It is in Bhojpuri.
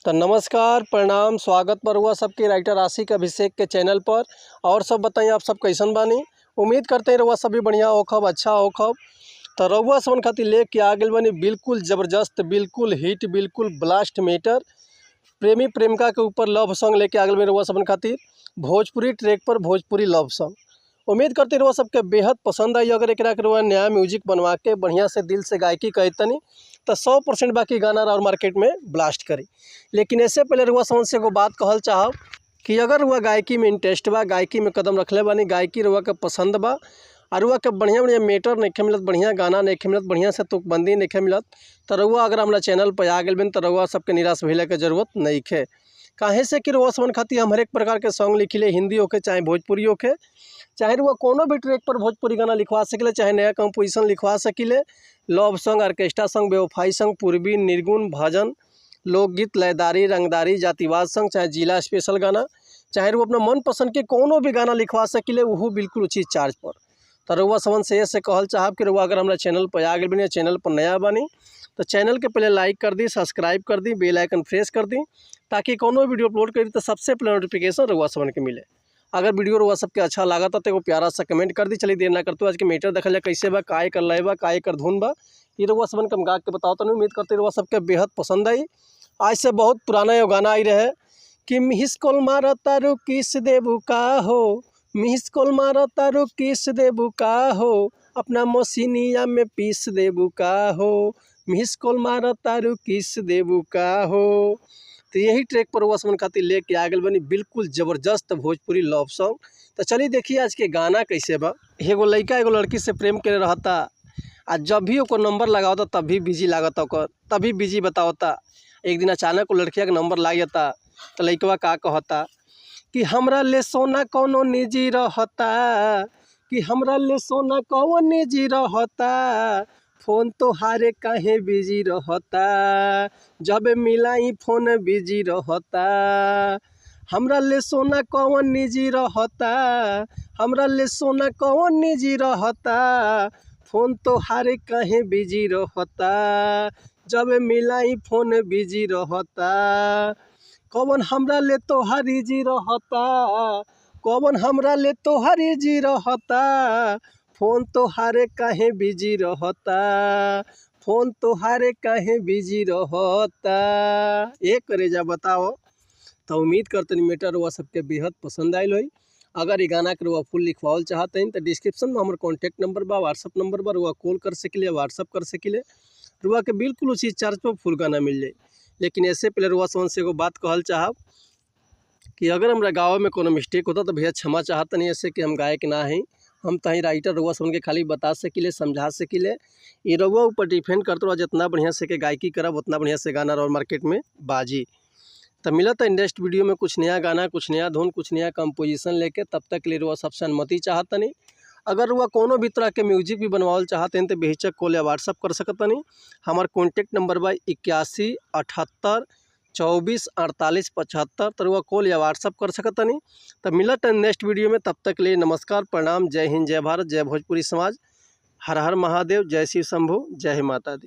तो नमस्कार प्रणाम स्वागत पर हुआ सबके राइटर आशिक अभिषेक के चैनल पर। और सब बताइए आप सब कैसन बानी। उम्मीद करते हैं रउआ सभी बढ़िया होखब, अच्छा होखब। तो रउआ सबन खातिर लेके आ गइल बानी बिल्कुल ज़बरदस्त, बिल्कुल हिट, बिल्कुल ब्लास्ट मैटर प्रेमी प्रेमिका के ऊपर लव सॉन्ग लेके आ गइल बानी रउआ सबन खातिर। भोजपुरी ट्रैक पर भोजपुरी लव सॉन्ग उम्मीद करते रउआ सबके बेहद पसंद आई। अगर एकरा के रउआ नया म्यूजिक बनवा के बढ़िया से दिल से गायकी कहतनी तो 100% बाकी गाना और मार्केट में ब्लास्ट करी। लेकिन ऐसे पहले रउआ समझ से एगो बात कहल चाहब कि अगर रउआ गायकी में इंटरेस्ट बा, गायकी में कदम रखले बानी, गायकी रउआ के पसंद बा और रउआ के बढ़िया बढ़िया मैटर नहीं मिलत, बढ़िया गाना नहीं मिलत, बढ़िया से तुकबंदी नहीं मिलत, तो रउआ अगर हमारा चैनल पर आ गए बिन तो रउआ सबके निराश भइले के जरूरत नहीं है। काहे से कि रउआ सबन खातिर हम हर एक प्रकार के सॉन्ग लिखिले, हिंदी होके चाहे भोजपुरी होके, चाहे रउआ कोनो भी ट्रैक पर भोजपुरी गाना लिखवा सकिले, चाहे नया कंपोजिशन लिखवा सकिले। लव सॉन्ग, ऑर्केस्ट्रा सॉन्ग, बेवफाई सॉन्ग, पूर्वी, निर्गुण, भजन, लोकगीत, लयदारी, रंगदारी, जातिवाद सॉन्ग, चाहे जिला स्पेशल गाना, चाहे वो अपना मन पसंद के कोनो भी गाना लिखवा सकिले, वो बिल्कुल उचित चार्ज पर। तो रउआ समन से कहल चाहब कि रउआ अगर हमारा चैनल पर आ गए बनी, चैनल पर नया बनी तो चैनल के पहले लाइक कर दी, सब्सक्राइब कर दी, बेल आइकन प्रेस कर दी, ताकि कोनो वीडियो अपलोड करी तो सबसे पहले नोटिफिकेशन रउआ समन के मिले। अगर वीडियो रउआ सबके अच्छा लगा तो एगो प्यारा सा कमेंट कर दी। चलिए देर ना करते आज के मैटर देखल जाए कैसे बा, काय कर लय बा, काय कर धुन बा, ये रउआ सबन के हम गा के बताओ। तो उम्मीद करते रउआ सबके बेहद पसंद आई। आज से बहुत पुराना ये गाना आई रहे कि मिस कॉल मारा तारू किस देबू का हो, मिस कॉल मारा तारू किस देबू का हो, अपना मसीनिया में पीस देबू का हो, मिस कॉल मारा तारू किस देबू का हो। तो यही ट्रैक पर रउआ सबन खातिर लेके आ गए बनी बिल्कुल ज़बरदस्त भोजपुरी लव सॉन्ग। तो चलिए देखिए आज के गाना कैसे बा। एगो लड़का एगो लड़की से प्रेम करे रहता आ जब भी ओकर नंबर लगावता तब भी बिजी लागता, ओकर तभी बिजी बतावता। एक दिन अचानक वो लड़किया के नंबर लाग जाता तो लड़कवा का कहता कि हमरा ले सोना कौनो निजी रहता, कि हमरा ले सोना कौन निजी रहता, फोन तो हारे काहे बिजी रहता, जब मिलाई फोन बिजी रहता, हमरा ले सोना कौन निजी रहता, हमरा ले सोना कौन निजी रहता, फोन तो हारे काहे बिजी रहता, जब मिलाई फोन बिजी रहता, कौन हमरा ले तोहार जी रहता, कौन हमरा ले तोहार जी रहता, फोन तो हारे काहे बिजी रहता, फोन तो हारे काहे बिजी रहता। एक करे जा बताओ। तो उम्मीद करते हैं मैटर रउआ सबके बेहद पसंद आयल होई। अगर ये गाना के रउआ फुल लिखवाओल चाहते हैं तो डिस्क्रिप्शन में हमारे कॉन्टैक्ट नंबर बा, व्हाट्सअप नंबर बा, रउआ कॉल कर सकिले, व्हाट्सअप कर सकिले, रउआ के बिल्कुल उसी चार्ज पर फुल गाना मिल जाए। लेकिन ऐसे पहले रउआ समझ से एगो बात कहल चाहब कि अगर हमारा गाँव में कोनो मिस्टेक होता तो भैया क्षमा चाहता नहीं, ऐसे कि हम गायक ना हैं, हम तहीं राइटर रउआ समझ के खाली बता सकिले, समझा सकिले। ये रउआ ऊपर डिपेंड करते रहो, जितना बढ़िया से के गायकी करब उतना बढ़िया से गाना और मार्केट में बाजी। तो मिलता है नेक्स्ट वीडियो में कुछ नया गाना, कुछ नया धुन, कुछ नया कंपोजिशन लेके। तब तक के लिए रउआ सबसे अनुमति चाहता नहीं। अगर रउआ कोनो भी तरह के म्यूजिक भी बनवाल चाहते हैं तो बेहिचक कॉल या व्हाट्सअप कर सकता नहीं। हमार कॉन्टैक्ट नंबर बा 81 78 24 48 75। तो रउआ कॉल या व्हाट्सअप कर सकता नहीं। तो मिलता है नेक्स्ट वीडियो में। तब तक के लिए नमस्कार प्रणाम, जय हिंद, जय भारत, जय भोजपुरी समाज, हर हर महादेव, जय शिव शंभू, जय माता दी।